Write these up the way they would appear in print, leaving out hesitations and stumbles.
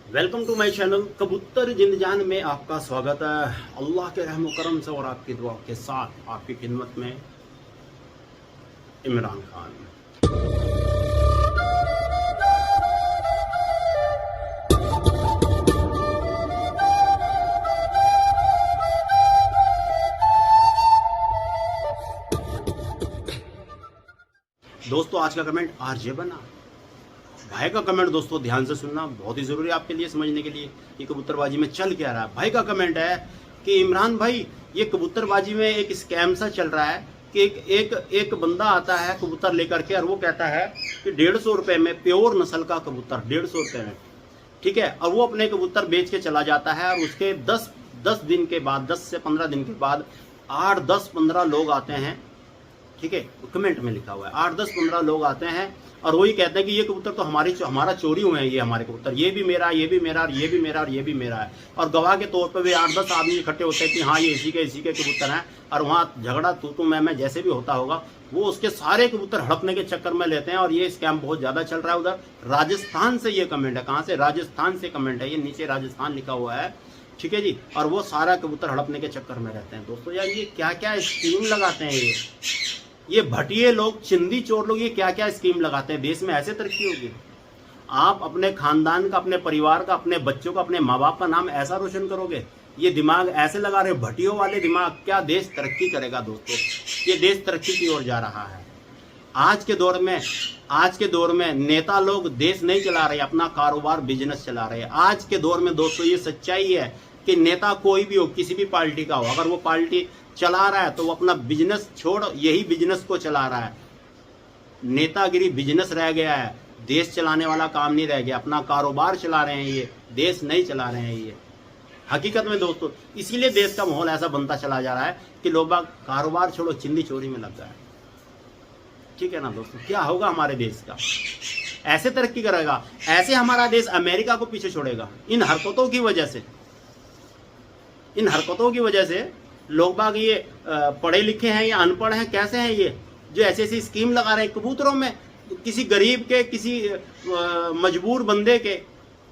Welcome to my channel कबूतर जिंदजान में आपका स्वागत है। अल्लाह के रहम करम से और आपकी दुआ के साथ आपकी खिदमत में इमरान खान। दोस्तों आज का कमेंट आरजे बना भाई का कमेंट। दोस्तों ध्यान से सुनना, बहुत ही जरूरी है आपके लिए समझने के लिए कि कबूतरबाजी में चल क्या रहा है। भाई का कमेंट है कि इमरान भाई ये कबूतरबाजी में एक स्कैम सा चल रहा है कि एक बंदा आता है कबूतर लेकर के और वो कहता है कि 150 रुपए में प्योर नस्ल का कबूतर 150 रुपए में, ठीक है। और वो अपने कबूतर बेच के चला जाता है और उसके 10 दिन के बाद 10 से 15 दिन के बाद 8, 10, 15 लोग आते हैं, ठीक है। कमेंट में लिखा हुआ है 8, 10, 15 लोग आते हैं और वही कहते हैं कि ये कबूतर तो हमारा चोरी हुए हैं, ये हमारे कबूतर, ये भी मेरा, ये भी मेरा, ये भी मेरा और ये भी मेरा है। और गवाह के तौर पर भी 8, 10 आदमी इकट्ठे होते हैं कि हाँ ये इसी के कबूतर हैं। और वहाँ झगड़ा तू मैं जैसे भी होता होगा, वो उसके सारे कबूतर हड़पने के चक्कर में लेते हैं। और ये स्कैम बहुत ज़्यादा चल रहा है। उधर राजस्थान से ये कमेंट है, कहाँ से? राजस्थान से कमेंट है, ये नीचे राजस्थान लिखा हुआ है, ठीक है जी। और वो सारा कबूतर हड़पने के चक्कर में रहते हैं। दोस्तों यार ये क्या क्या स्कीम लगाते हैं ये भटिए लोग, चिंदी चोर लोग, ये क्या क्या स्कीम लगाते हैं। देश में ऐसे तरक्की होगी? आप अपने खानदान का, अपने परिवार का, अपने बच्चों का, अपने माँ बाप का नाम ऐसा रोशन करोगे? ये दिमाग ऐसे लगा रहे भटियों वाले दिमाग, क्या देश तरक्की करेगा? दोस्तों ये देश तरक्की की ओर जा रहा है। आज के दौर में नेता लोग देश नहीं चला रहे, अपना कारोबार बिजनेस चला रहे हैं। आज के दौर में दोस्तों ये सच्चाई है कि नेता कोई भी हो, किसी भी पार्टी का हो, अगर वो पार्टी चला रहा है तो वो अपना बिजनेस छोड़ यही बिजनेस को चला रहा है। नेतागिरी बिजनेस रह गया है, देश चलाने वाला काम नहीं रह गया। अपना कारोबार चला रहे हैं, ये देश नहीं चला रहे हैं। ये हकीकत में दोस्तों इसीलिए देश का माहौल ऐसा बनता चला जा रहा है कि लोग कारोबार छोड़ो चिंदी चोरी में लग गए, ठीक है ना। दोस्तों क्या होगा हमारे देश का? ऐसे तरक्की करेगा, ऐसे हमारा देश अमेरिका को पीछे छोड़ेगा। इन हरकतों की वजह से लोग बाग ये पढ़े लिखे हैं या अनपढ़ हैं, कैसे हैं ये, जो ऐसी स्कीम लगा रहे हैं कबूतरों में। किसी गरीब के, किसी मजबूर बंदे के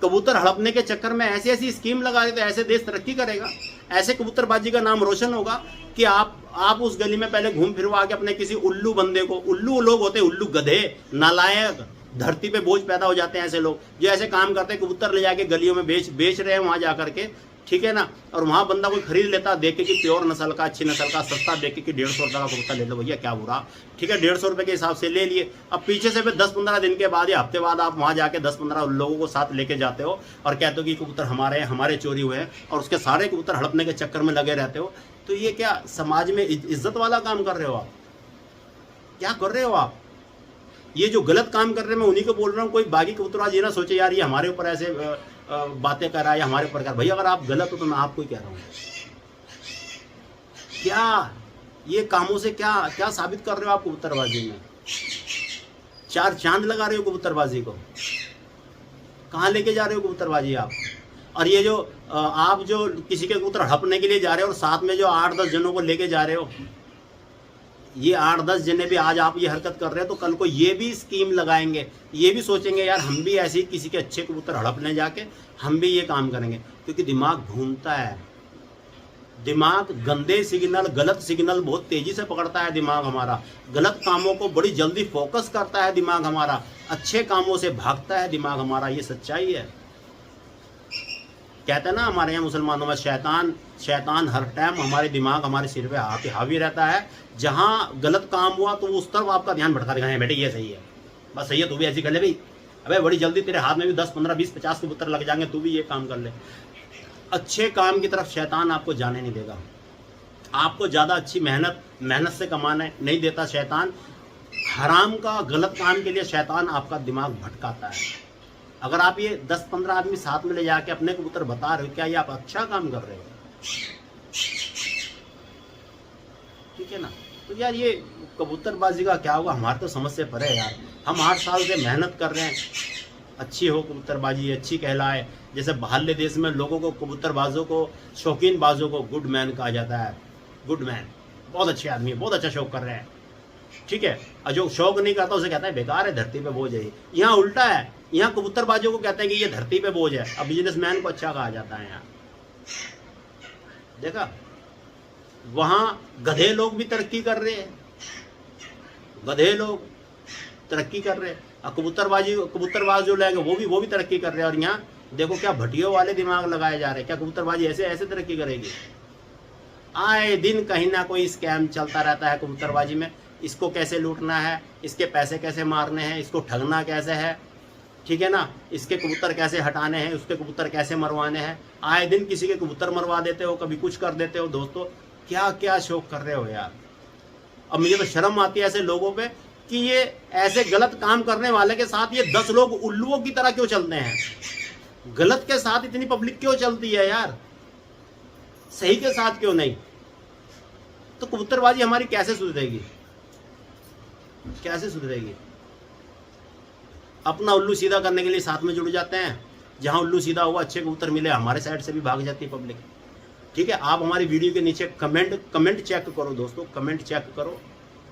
कबूतर हड़पने के चक्कर में ऐसी स्कीम लगा रहे, तो ऐसे देश तरक्की करेगा? ऐसे कबूतरबाजी का नाम रोशन होगा कि आप उस गली में पहले घूम फिरवा के अपने किसी उल्लू बंदे को, उल्लू लोग होते हैं, उल्लू गधे, नालायक, धरती पे बोझ पैदा हो जाते हैं ऐसे लोग जो ऐसे काम करते हैं। कबूतर ले जाके गलियों में बेच रहे हैं वहां जाकर के, ठीक है ना। और वहां बंदा कोई खरीद लेता, देख के कि प्योर नस्ल का, अच्छी नस्ल का, सस्ता देख के कि 150 रुपये का कबूतर ले लो भैया, क्या बुरा, ठीक है। 150 रुपये के हिसाब से ले लिए। अब पीछे से 10-15 दिन के बाद या हफ्ते बाद आप वहां जाके 10-15 लोगों को साथ लेके जाते हो और कहते हो कि कबूतर हमारे हैं, हमारे चोरी हुए हैं, और उसके सारे कबूतर हड़पने के चक्कर में लगे रहते हो। तो ये क्या समाज में इज्जत वाला काम कर रहे हो आप? क्या कर रहे हो आप? ये जो गलत काम कर रहे हैं मैं उन्हीं को बोल रहा हूँ। कोई बागी कबूतरबाज ये ना सोचे यार ये हमारे ऊपर ऐसे बातें कर रहा है या हमारे ऊपर कर, भैया अगर आप गलत हो तो मैं आपको ही कह रहा हूँ। क्या ये कामों से क्या साबित कर रहे हो आप कबूतरबाजी में? 4 चांद लगा रहे हो कबूतरबाजी को, कहाँ लेके जा रहे हो कबूतरबाजी आप? और ये जो आप जो किसी के कबूतर हड़पने के लिए जा रहे हो और साथ में जो 8-10 जनों को लेके जा रहे हो, ये 8-10 जने भी आज आप ये हरकत कर रहे हैं तो कल को ये भी स्कीम लगाएंगे, ये भी सोचेंगे यार हम भी ऐसे ही किसी के अच्छे कबूतर हड़पने जाके हम भी ये काम करेंगे। क्योंकि दिमाग घूमता है, दिमाग गंदे सिग्नल, गलत सिग्नल बहुत तेजी से पकड़ता है दिमाग हमारा, गलत कामों को बड़ी जल्दी फोकस करता है दिमाग हमारा, अच्छे कामों से भागता है दिमाग हमारा। ये सच्चाई है। कहते हैं ना हमारे यहाँ मुसलमानों में शैतान हर टाइम हमारे दिमाग, हमारे सिर पे हावी रहता है। जहाँ गलत काम हुआ तो उस तरफ आपका ध्यान भटका देगा, है बेटे ये सही है, बस सही है, तू भी ऐसी कर ले भाई, अबे बड़ी जल्दी तेरे हाथ में भी 10, 15, 20, 50 कबूतर लग जाएंगे, तू भी ये काम कर ले। अच्छे काम की तरफ शैतान आपको जाने नहीं देगा। आपको ज़्यादा अच्छी मेहनत से कमाने नहीं देता शैतान। हराम का, गलत काम के लिए शैतान आपका दिमाग भटकाता है। अगर आप ये 10-15 आदमी साथ में ले जाके अपने कबूतर बता रहे हो, क्या ये आप अच्छा काम कर रहे हो? ठीक है ना। तो यार ये कबूतरबाजी का क्या होगा हमारे तो समझ से परे है यार। हम 8 साल से मेहनत कर रहे हैं, अच्छी हो कबूतरबाजी, अच्छी कहलाए। जैसे बाहरले देश में लोगों को, कबूतरबाजों को, शौकीन बाजों को गुड मैन कहा जाता है। गुड मैन, बहुत अच्छे आदमी है, बहुत अच्छा शौक कर रहे हैं, ठीक है, और जो शौक नहीं करता उसे कहता है बेकार है, धरती पे बोझ है। यहाँ उल्टा है, यहाँ कबूतरबाजों को कहते हैं कि ये धरती पे बोझ है, अब बिजनेसमैन को अच्छा कहा जाता है। यहाँ देखा, वहां गधे लोग भी तरक्की कर रहे हैं, गधे लोग तरक्की कर रहे हैं, और कबूतरबाज जो लोग वो भी तरक्की कर रहे हैं। और यहाँ देखो क्या भटियों वाले दिमाग लगाए जा रहे हैं, क्या कबूतरबाजी ऐसे ऐसे तरक्की करेगी? आए दिन कहीं ना कोई स्कैम चलता रहता है कबूतरबाजी में, इसको कैसे लूटना है, इसके पैसे कैसे मारने हैं, इसको ठगना कैसे है, ठीक है ना, इसके कबूतर कैसे हटाने हैं, उसके कबूतर कैसे मरवाने हैं। आए दिन किसी के कबूतर मरवा देते हो, कभी कुछ कर देते हो। दोस्तों क्या क्या शौक कर रहे हो यार। अब मुझे तो शर्म आती है ऐसे लोगों पे कि ये ऐसे गलत काम करने वाले के साथ ये 10 लोग उल्लुओं की तरह क्यों चलते हैं। गलत के साथ इतनी पब्लिक क्यों चलती है यार, सही के साथ क्यों नहीं? तो कबूतरबाजी हमारी कैसे सुधरेगी, कैसे सुधरेगी? अपना उल्लू सीधा करने के लिए साथ में जुड़ जाते हैं, जहां उल्लू सीधा हुआ अच्छे कबूतर मिले हमारे साइड से भी भाग जाती है पब्लिक। ठीक है, आप हमारी वीडियो के नीचे कमेंट चेक करो दोस्तों, कमेंट चेक करो,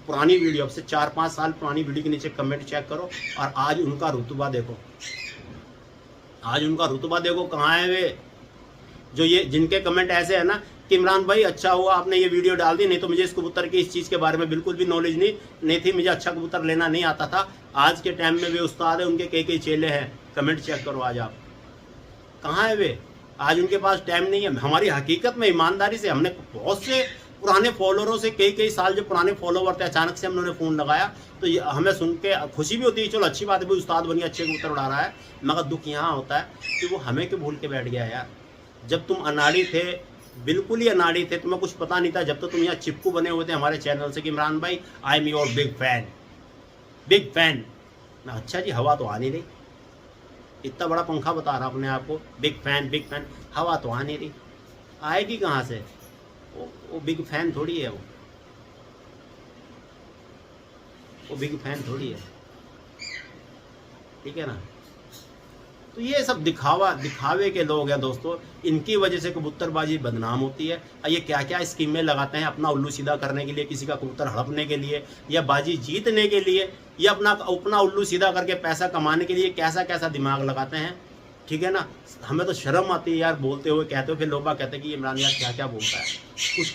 पुरानी वीडियो, अब से 4-5 साल पुरानी वीडियो के नीचे कमेंट चेक करो, और आज उनका रुतबा देखो, आज उनका रुतबा देखो कहाँ है वे। जो ये जिनके कमेंट ऐसे है ना कि इमरान भाई अच्छा हुआ आपने ये वीडियो डाल दी, नहीं तो मुझे इस कबूतर की इस चीज़ के बारे में बिल्कुल भी नॉलेज नहीं थी, मुझे अच्छा कबूतर लेना नहीं आता था। आज के टाइम में वे उस्ताद है, उनके कई चेले हैं। कमेंट चेक करो आज आप, कहाँ है वे? आज उनके पास टाइम नहीं है। हमारी हकीकत में ईमानदारी से हमने बहुत से पुराने फॉलोअरों से कई साल जो पुराने फॉलोवर थे, अचानक से हमने फ़ोन लगाया तो हमें सुन के खुशी भी होती है, चलो अच्छी बात है भाई उस्ताद बनी अच्छे कबूतर उड़ा रहा है। मगर दुख यहाँ होता है कि वो हमें क्यों भूल के बैठ गया यार। जब तुम अनाड़ी थे, बिल्कुल ही अनाड़ी थे, तुम्हें कुछ पता नहीं था, जब तो तुम यहाँ चिपकू बने हुए थे हमारे चैनल से कि इमरान भाई I am your big fan, big fan. मैं अच्छा जी हवा तो आ नहीं रही, इतना बड़ा पंखा बता रहा अपने आप को, बिग फैन, हवा तो आ नहीं रही, आएगी कहाँ से? वो बिग फैन थोड़ी है, वो बिग फैन थोड़ी है, ठीक है ना। तो ये सब दिखावे के लोग हैं दोस्तों, इनकी वजह से कबूतरबाजी बदनाम होती है। ये क्या क्या स्कीमें लगाते हैं अपना उल्लू सीधा करने के लिए, किसी का कबूतर हड़पने के लिए, या बाजी जीतने के लिए, या अपना उल्लू सीधा करके पैसा कमाने के लिए कैसा कैसा दिमाग लगाते हैं, ठीक है ना। हमें तो शर्म आती है यार बोलते हुए, कहते हो, फिर लोग कहते हैं कि इमरान यार क्या क्या बोलता है,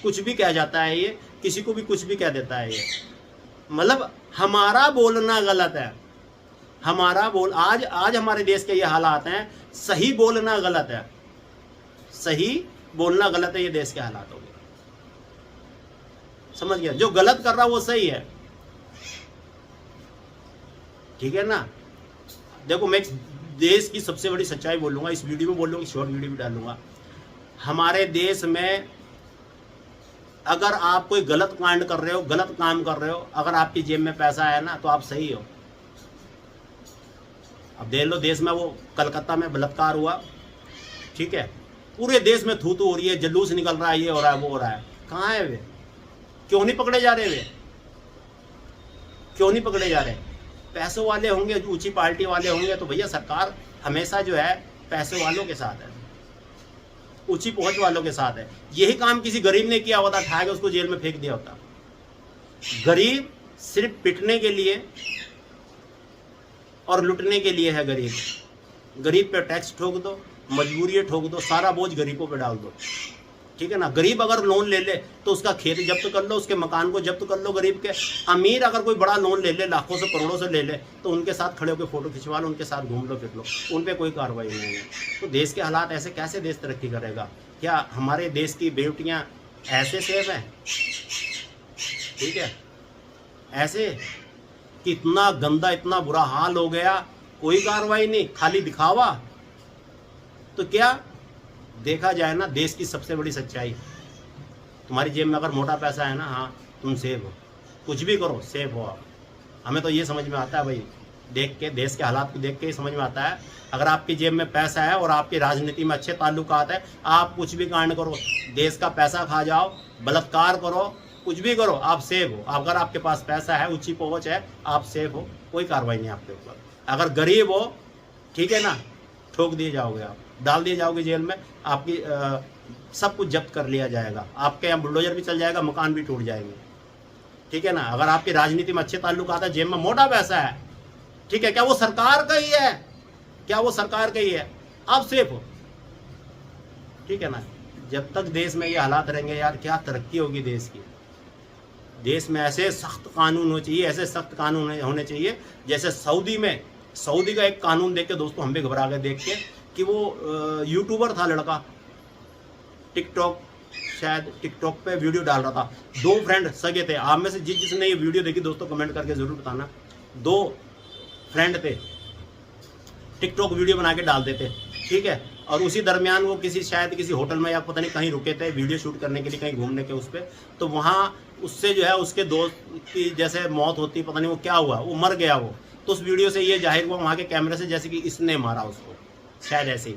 कुछ भी कह जाता है ये, किसी को भी कुछ भी कह देता है ये। मतलब हमारा बोलना गलत है, हमारा आज हमारे देश के ये हालात हैं, सही बोलना गलत है, सही बोलना गलत है, ये देश के हालात हो गए, समझ गया। जो गलत कर रहा वो सही है, ठीक है ना। देखो मैं देश की सबसे बड़ी सच्चाई बोलूंगा, इस वीडियो में बोलूंगा, शॉर्ट वीडियो भी डालूंगा। हमारे देश में अगर आप कोई गलत कांड कर रहे हो, गलत काम कर रहे हो, अगर आपकी जेब में पैसा है ना तो आप सही हो। अब देख लो देश में वो कलकत्ता में बलात्कार हुआ, ठीक है, पूरे देश में थू हो रही है, जलूस निकल रहा है, ये हो रहा है वो हो रहा है, कहाँ है वे? क्यों नहीं पकड़े जा रहे वे? क्यों नहीं पकड़े जा रहे? पैसों वाले होंगे, ऊंची पार्टी वाले होंगे तो भैया सरकार हमेशा जो है पैसे वालों के साथ है, ऊंची पहुंच वालों के साथ है। यही काम किसी गरीब ने किया होता, उठा के उसको जेल में फेंक दिया होता। गरीब सिर्फ पिटने के लिए और लुटने के लिए है गरीब पे टैक्स ठोक दो, मजबूरी ठोक दो, सारा बोझ गरीबों पे डाल दो, ठीक है ना। गरीब अगर लोन ले ले तो उसका खेत जब्त कर लो, उसके मकान को जब्त कर लो गरीब के। अमीर अगर कोई बड़ा लोन ले ले, लाखों से करोड़ों से ले ले, तो उनके साथ खड़े होकर फोटो खिंचवा लो, उनके साथ घूम लो फिर लो, उन पर कोई कार्रवाई नहीं है। तो देश के हालात ऐसे कैसे देश तरक्की करेगा? क्या हमारे देश की बेटियां ऐसे सेफ हैं? ठीक है, ऐसे कि इतना गंदा, इतना बुरा हाल हो गया, कोई कार्रवाई नहीं, खाली दिखावा। तो क्या देखा जाए ना, देश की सबसे बड़ी सच्चाई, तुम्हारी जेब में अगर मोटा पैसा है ना, हाँ तुम सेफ हो, कुछ भी करो सेफ हो आप। हमें तो ये समझ में आता है भाई, देख के देश के हालात को देख के ही समझ में आता है। अगर आपकी जेब में पैसा है और आपकी राजनीति में अच्छे ताल्लुकात है, आप कुछ भी कांड करो, देश का पैसा खा जाओ, बलात्कार करो, कुछ भी करो, आप सेफ हो। अगर आपके पास पैसा है, ऊंची पहुंच है, आप सेफ हो, कोई कार्रवाई नहीं आपके ऊपर। अगर गरीब हो, ठीक है ना, ठोक दिए जाओगे आप, डाल दिए जाओगे जेल में, आपकी सब कुछ जब्त कर लिया जाएगा, आपके यहाँ बुलडोजर भी चल जाएगा, मकान भी टूट जाएंगे, ठीक ठीक है ना, अगर आपकी राजनीति में अच्छे ताल्लुकात है, जेब में मोटा पैसा है, ठीक है, क्या वो सरकार का ही है? क्या वो सरकार का ही है? आप सेफ हो, ठीक है ना। जब तक देश में ये हालात रहेंगे यार, क्या तरक्की होगी देश की। देश में ऐसे सख्त कानून होने चाहिए, ऐसे सख्त कानून होने चाहिए जैसे सऊदी का एक कानून देख के दोस्तों हम भी घबरा गए देख के, कि वो यूट्यूबर था लड़का, शायद टिकटॉक पे वीडियो डाल रहा था, 2 फ्रेंड सगे थे। आप में से जिसने ये वीडियो देखी दोस्तों कमेंट करके जरूर बताना। 2 फ्रेंड थे, टिकटॉक वीडियो बना के डाल देते, ठीक है, और उसी दरमियान वो शायद किसी होटल में या पता नहीं कहीं रुके थे वीडियो शूट करने के लिए, कहीं घूमने के उस पर, तो वहाँ उससे जो है उसके दोस्त की जैसे मौत होती, पता नहीं वो क्या हुआ, वो मर गया वो। तो उस वीडियो से ये जाहिर हुआ वहाँ के कैमरे से जैसे कि इसने मारा उसको, शायद ऐसे ही,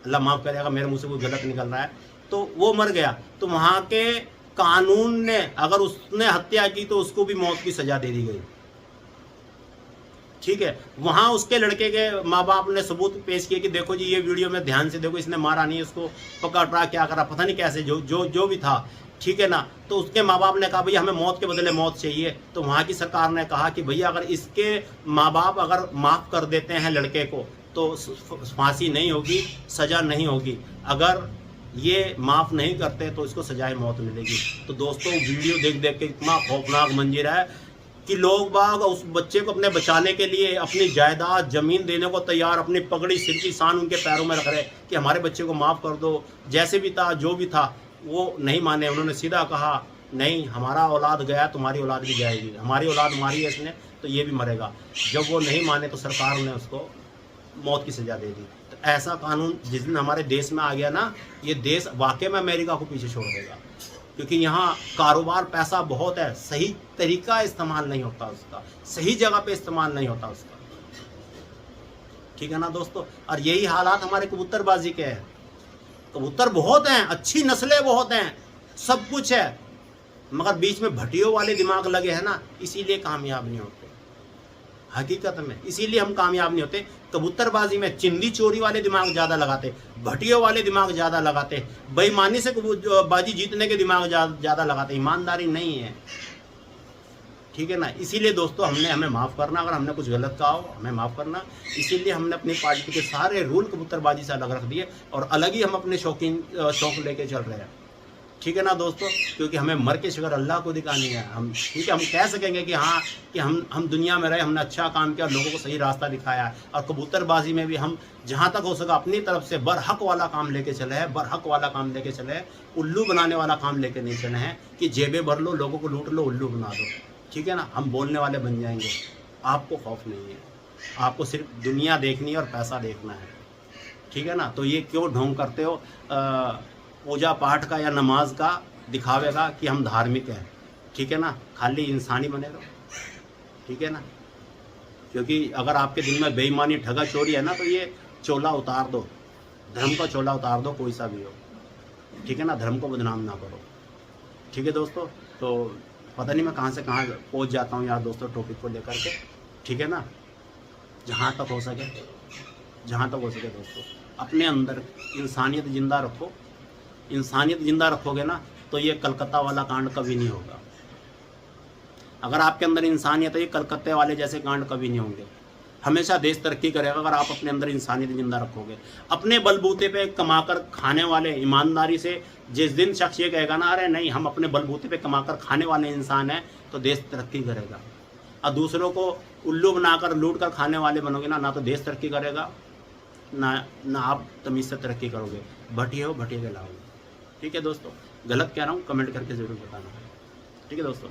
अल्लाह माफ़ करेगा मेरे मुंह से कोई गलत निकल रहा है, तो वो मर गया। तो वहाँ के कानून ने अगर उसने हत्या की तो उसको भी मौत की सज़ा दे दी गई, ठीक है। वहाँ उसके लड़के के माँ बाप ने सबूत पेश किए कि देखो जी ये वीडियो में ध्यान से देखो, इसने मारा नहीं, उसको पकड़ रहा, क्या करा पता नहीं कैसे, जो भी था, ठीक है ना। तो उसके माँ बाप ने कहा भैया हमें मौत के बदले मौत चाहिए। तो वहाँ की सरकार ने कहा कि भैया अगर इसके माँ बाप अगर माफ़ कर देते हैं लड़के को तो फांसी नहीं होगी, सज़ा नहीं होगी, अगर ये माफ़ नहीं करते तो इसको सजाए मौत मिलेगी। तो दोस्तों वीडियो देख देख के इतना खौफनाक मंजर है कि लोग बाग उस बच्चे को अपने बचाने के लिए अपनी जायदाद ज़मीन देने को तैयार, अपनी पगड़ी सिर की शान उनके पैरों में रख रहे कि हमारे बच्चे को माफ़ कर दो, जैसे भी था जो भी था। वो नहीं माने, उन्होंने सीधा कहा नहीं हमारा औलाद गया तुम्हारी औलाद भी जाएगी, हमारी औलाद मारी है इसने तो ये भी मरेगा। जब वो नहीं माने तो सरकार ने उसको मौत की सज़ा दे दी। तो ऐसा कानून जिस दिन हमारे देश में आ गया ना, ये देश वाकई में अमेरिका को पीछे छोड़ देगा, क्योंकि यहाँ कारोबार पैसा बहुत है, सही तरीका इस्तेमाल नहीं होता उसका, सही जगह पे इस्तेमाल नहीं होता उसका, ठीक है ना दोस्तों। और यही हालात हमारे कबूतरबाजी के हैं। कबूतर बहुत हैं, अच्छी नस्लें बहुत हैं, सब कुछ है, मगर बीच में भटियों वाले दिमाग लगे हैं ना, इसीलिए कामयाब नहीं होते। हकीकत में इसीलिए हम कामयाब नहीं होते। कबूतरबाजी में चिंदी चोरी वाले दिमाग ज़्यादा लगाते, भटियों वाले दिमाग ज़्यादा लगाते, बेईमानी से बाजी जीतने के दिमाग ज़्यादा लगाते, ईमानदारी नहीं है, ठीक है ना। इसीलिए दोस्तों हमें माफ़ करना, अगर हमने कुछ गलत कहा हो हमें माफ़ करना। इसीलिए हमने अपनी पार्टी के सारे रूल कबूतरबाजी से अलग रख दिए और अलग ही हम अपने शौक लेके चल रहे हैं, ठीक है ना दोस्तों। क्योंकि हमें मर के शिगर अल्लाह को दिखानी है। हम ठीक है, हम कह सकेंगे कि हाँ कि हम दुनिया में रहे, हमने अच्छा काम किया, लोगों को सही रास्ता दिखाया है। और कबूतरबाजी में भी हम जहाँ तक हो सका अपनी तरफ से बरहक वाला काम लेके चले हैं, बरहक वाला काम लेके चले हैं, उल्लू बनाने वाला काम लेके नहीं चले हैं कि जेबें भर लो, लोगों को लूट लो, उल्लू बना दो, ठीक है ना। हम बोलने वाले बन जाएंगे, आपको खौफ नहीं है, आपको सिर्फ दुनिया देखनी है और पैसा देखना है, ठीक है ना। तो ये क्यों ढोंग करते हो पूजा पाठ का या नमाज का, दिखावेगा कि हम धार्मिक हैं, ठीक है ना। खाली इंसानी बने रहो, ठीक है ना। क्योंकि अगर आपके दिल में बेईमानी ठगा चोरी है ना, तो ये चोला उतार दो, धर्म का चोला उतार दो, कोई सा भी हो, ठीक है ना। धर्म को बदनाम ना करो, ठीक है दोस्तों। तो पता नहीं मैं कहाँ से कहाँ पहुँच जाता हूँ यार दोस्तों टॉपिक को लेकर के, ठीक है ना। जहाँ तक हो सके दोस्तों अपने अंदर इंसानियत ज़िंदा रखो। इंसानियत ज़िंदा रखोगे ना तो ये कलकत्ता वाला कांड कभी नहीं होगा। अगर आपके अंदर इंसानियत है, ये कलकत्ते वाले जैसे कांड कभी नहीं होंगे। हमेशा देश तरक्की करेगा अगर आप अपने अंदर इंसानियत ज़िंदा रखोगे। अपने बलबूते पे कमाकर खाने वाले, ईमानदारी से जिस दिन शख्स ये कहेगा ना अरे नहीं हम अपने बलबूते पे कमाकर खाने वाले इंसान हैं, तो देश तरक्की करेगा। और दूसरों को उल्लू बनाकर लूट कर खाने वाले बनोगे ना तो देश तरक्की करेगा, ना आप तमीज़ से तरक्की करोगे। भटिए हो भटिए के लाओगे, ठीक है दोस्तों। गलत कह रहा हूँ कमेंट करके ज़रूर बताना, ठीक है दोस्तों।